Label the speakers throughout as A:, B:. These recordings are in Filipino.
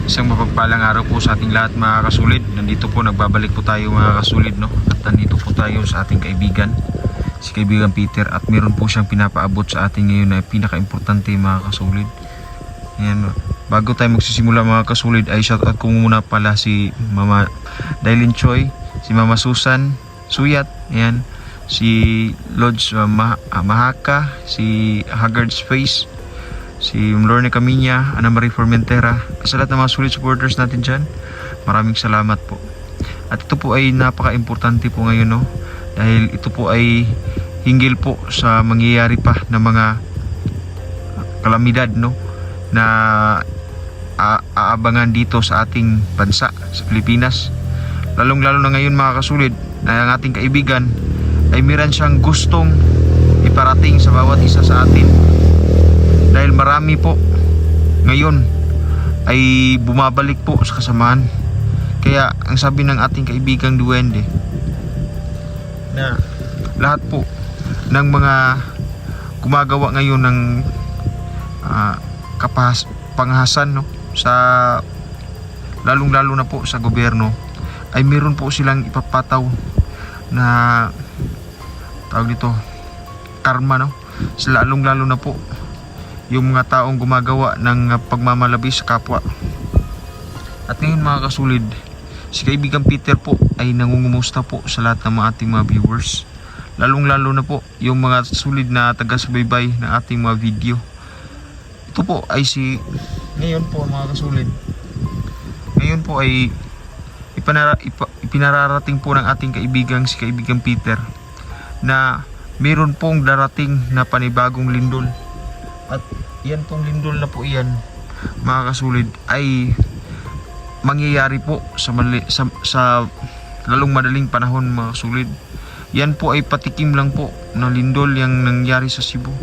A: Isang mapagpalang araw po sa ating lahat mga kasulid. Nandito po, nagbabalik po tayo mga kasulid, no? At nandito po tayo sa ating kaibigan, si kaibigan Peter. At meron po siyang pinapaabot sa ating ngayon na pinaka-importante mga kasulid. Ayan, bago tayo magsisimula mga kasulid, ay shoutout ko muna pala si Mama Dailin Choi, si Mama Susan Suyat, ayan, si Lodge Mahaka, si Haggard's Face, si Lorne Camiña, Ana Marie Formentera, sa lahat ng mga solid supporters natin dyan, maraming salamat po. At ito po ay napaka-importante po ngayon, no? Dahil ito po ay hinggil po sa mangyayari pa na mga kalamidad, no? Na aabangan dito sa ating bansa, sa Pilipinas. Lalong-lalo na ngayon mga kasulid, na ang ating kaibigan ay meron siyang gustong iparating sa bawat isa sa atin. Dahil marami po ngayon ay bumabalik po sa kasamahan. Kaya ang sabi ng ating kaibigang Duwende na lahat po ng mga gumagawa ngayon ng panghasan, no, sa lalong-lalo na po sa gobyerno, ay meron po silang ipapataw na tawag dito karma, no, sa lalong-lalo na po yung mga taong gumagawa ng pagmamalabis sa kapwa. At ngayon mga kasulid, si kaibigan Peter po ay nangungumusta po sa lahat ng ating mga viewers, lalong-lalo na po yung mga sulit na taga-subaybay ng ating mga video. Ito po ay ngayon po mga kasulid, ngayon po ay ipinararating po ng ating kaibigang si kaibigan Peter na meron pong darating na panibagong lindol. At yan pong lindol na po iyan mga kasulid ay mangyayari po sa lalong madaling panahon mga kasulid. Yan po ay patikim lang po na lindol yung nangyari sa Cebu,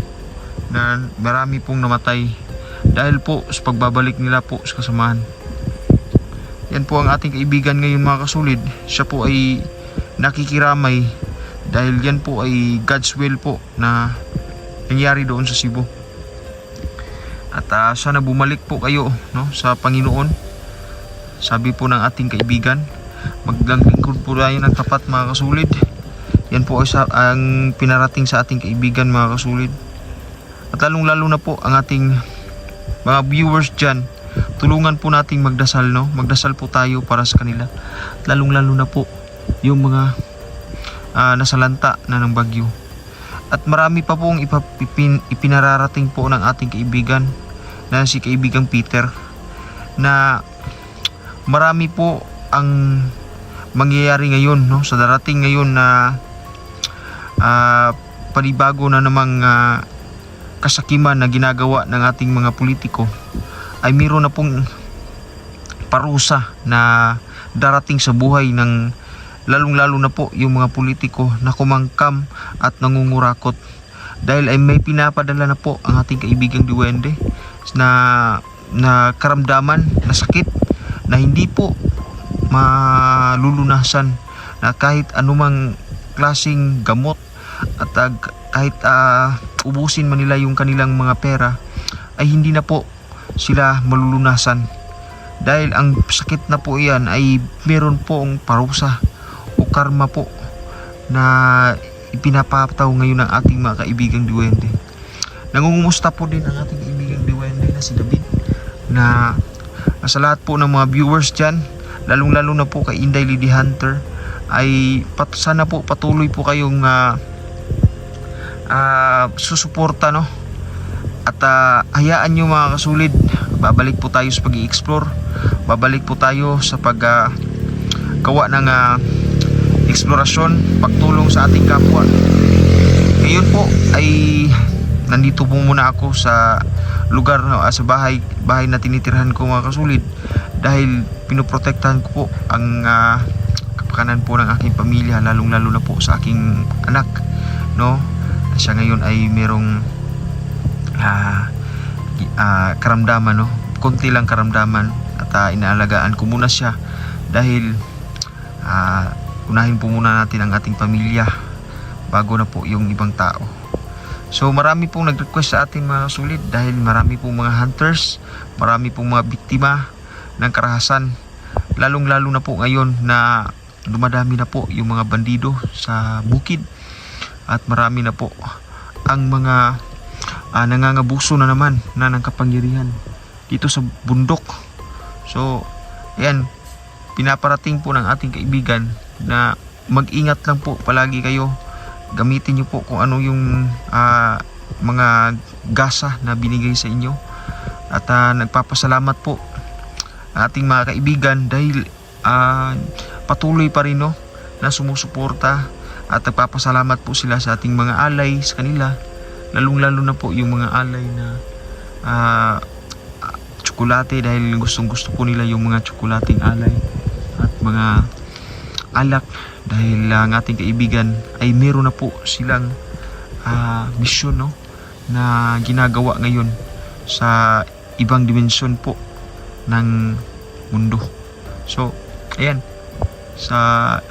A: na marami pong namatay dahil po sa pagbabalik nila po sa kasamahan. Yan po ang ating kaibigan ngayon mga kasulid. Siya po ay nakikiramay dahil yan po ay God's will po na nangyari doon sa Cebu. At sana bumalik po kayo, no, sa Panginoon. Sabi po ng ating kaibigan, maglingkod po tayo ng tapat mga kasulid. Yan po ay ang pinarating sa ating kaibigan mga kasulid. At lalong-lalo na po ang ating mga viewers dyan, tulungan po nating magdasal, no? Magdasal po tayo para sa kanila. At lalong-lalo na po yung mga nasalanta na ng bagyo. At marami pa pong ipinararating po ng ating kaibigan na si kaibigang Peter, na marami po ang mangyayari ngayon, no? Sa darating ngayon na panibago na namang kasakiman na ginagawa ng ating mga politiko, ay mayroon na pong parusa na darating sa buhay ng lalong-lalo na po yung mga politiko na kumangkam at nangungurakot. Dahil ay may pinapadala na po ang ating kaibigang Duwende na karamdaman, na sakit na hindi po malulunasan, na kahit anumang klaseng gamot at kahit ubusin man nila yung kanilang mga pera, ay hindi na po sila malulunasan. Dahil ang sakit na po iyan ay meron pong parusa o karma po na ipinapataw ngayon ng ating mga kaibigang Duwende. Nangungumusta po din ang ating kaibigang Duwende na si David, na sa lahat po ng mga viewers dyan, lalong-lalo na po kay Inday Lady Hunter, ay sana po patuloy po kayong susuporta, no? At hayaan nyo mga kasulid, babalik po tayo sa pag-i-explore, babalik po tayo sa paggawa ng eksplorasyon, pagtulong sa ating kapwa. Ngayon po ay nandito po muna ako sa lugar, sa bahay na tinitirhan ko mga kasulid, dahil pinoprotektahan ko po ang kapakanan po ng aking pamilya, lalong-lalo na po sa aking anak, no? Siya ngayon ay merong karamdaman, no? Konti lang karamdaman, at inaalagaan ko muna siya dahil unahin po muna natin ang ating pamilya bago na po yung ibang tao. So marami pong nag-request sa atin mga sulit, dahil marami pong mga hunters, marami pong mga biktima ng karahasan. Lalong-lalo na po ngayon na dumadami na po yung mga bandido sa bukid at marami na po ang mga nangangabuso na naman na ng kapangyarihan dito sa bundok. So, ayan, pinaparating po ng ating kaibigan na mag-ingat lang po palagi kayo. Gamitin nyo po kung ano yung mga gasa na binigay sa inyo. At nagpapasalamat po ating mga kaibigan dahil patuloy pa rin na sumusuporta, at nagpapasalamat po sila sa ating mga alay sa kanila, lalong-lalo na po yung mga alay na tsokolate, dahil gustong-gusto po nila yung mga tsokolating alay at mga alak, dahil ang ating kaibigan ay meron na po silang misyon na ginagawa ngayon sa ibang dimensyon po ng mundo. So, ayan, sa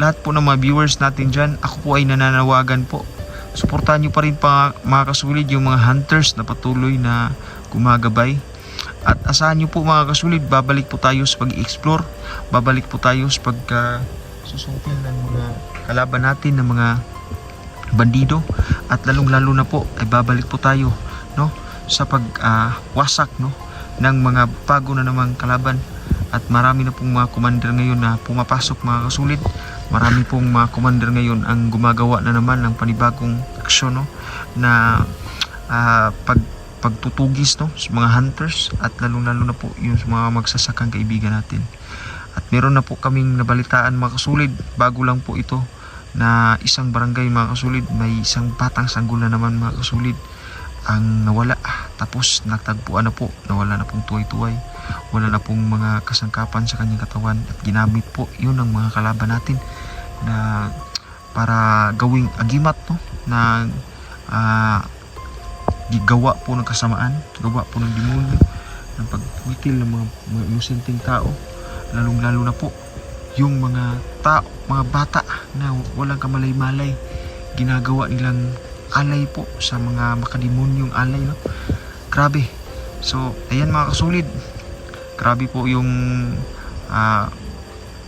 A: lahat po ng mga viewers natin dyan, ako po ay nananawagan po, suportahan nyo pa rin mga kasulid yung mga hunters na patuloy na gumagabay. At asahan nyo po mga kasulid, babalik po tayo sa pag-explore, babalik po tayo sa susungkil ng mga kalaban natin, ng mga bandido, at lalong-lalo na po ay babalik po tayo sa pagwasak ng mga bago na namang kalaban. At marami na pong mga commander ngayon na pumapasok mga kasulid. Marami pong mga commander ngayon ang gumagawa na naman ng panibagong aksyon na pagtutugis sa mga hunters, at lalong-lalo na po yung mga magsasakang kaibigan natin. At meron na po kaming nabalitaan mga kasulid, bago lang po ito, na isang barangay mga kasulid, may isang batang sanggol na naman mga kasulid ang nawala. Tapos nagtagpuan na po, nawala na pong tuway-tuway, wala na pong mga kasangkapan sa kanyang katawan, at ginamit po yun ng mga kalaban natin na para gawing agimat na gawa po ng kasamaan, gawa po ng demonyo, ng pagpuitil ng mga inosenteng tao, lalong-lalo na po yung mga tao, mga bata na walang kamalay-malay, ginagawa nilang alay po sa mga makademonyong alay. Grabe. So, ayan mga kasulid, grabe po yung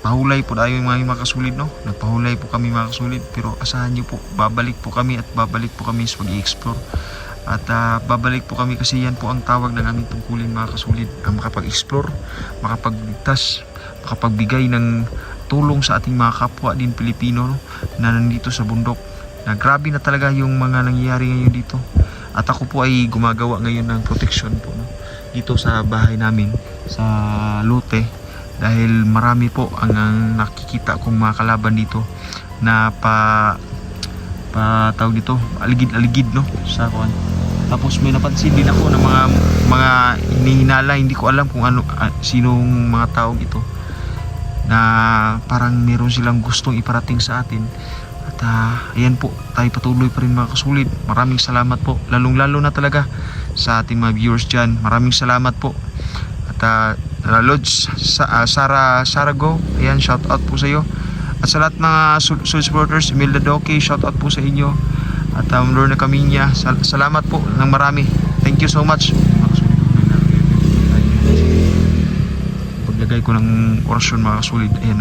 A: pahulay po tayo yung mga kasulid. Nagpahulay po kami mga kasulid, pero asahan nyo po, babalik po kami sa pag-i-explore. At babalik po kami kasi yan po ang tawag ng aming tungkulin mga kasulid, ang makapag-explore, makapagligtas, makapagbigay ng tulong sa ating mga kapwa din Pilipino na nandito sa bundok, na grabe na talaga yung mga nangyayari ngayon dito. At ako po ay gumagawa ngayon ng protection po dito sa bahay namin sa Lote, dahil marami po ang nakikita kong mga kalaban dito na tawag dito, aligid-aligid sa kuan. Tapos may napansin din ako ng mga hinihinala, hindi ko alam kung sinong mga taong ito, na parang meron silang gustong iparating sa atin. At ayan po, tayo patuloy pa rin mga kasulid. Maraming salamat po, lalong-lalo na talaga sa ating mga viewers dyan. Maraming salamat po. At Lods Sarago, ayan, shout out po sa iyo. At sa lahat mga supporters, Imelda Doki, shout out po sa inyo. At Lorna Camiña, salamat po ng marami. Thank you so much. Paglagay ko ng orasyon mga kasulid, ayan,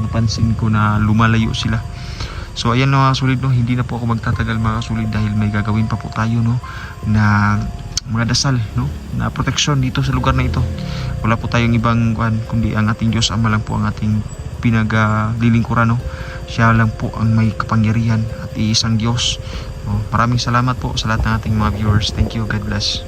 A: napansin ko na lumalayo sila. So ayan mga kasulid, hindi na po ako magtatagal mga kasulid, dahil may gagawin pa po tayo na mga dasal na proteksyon dito sa lugar na ito. Wala po tayong ibang kundi ang ating Diyos Ama lang po ang ating pinaglilingkuran. Siya lang po ang may kapangyarihan at iisang Diyos. Maraming salamat po sa lahat ng ating mga viewers. Thank you, God bless.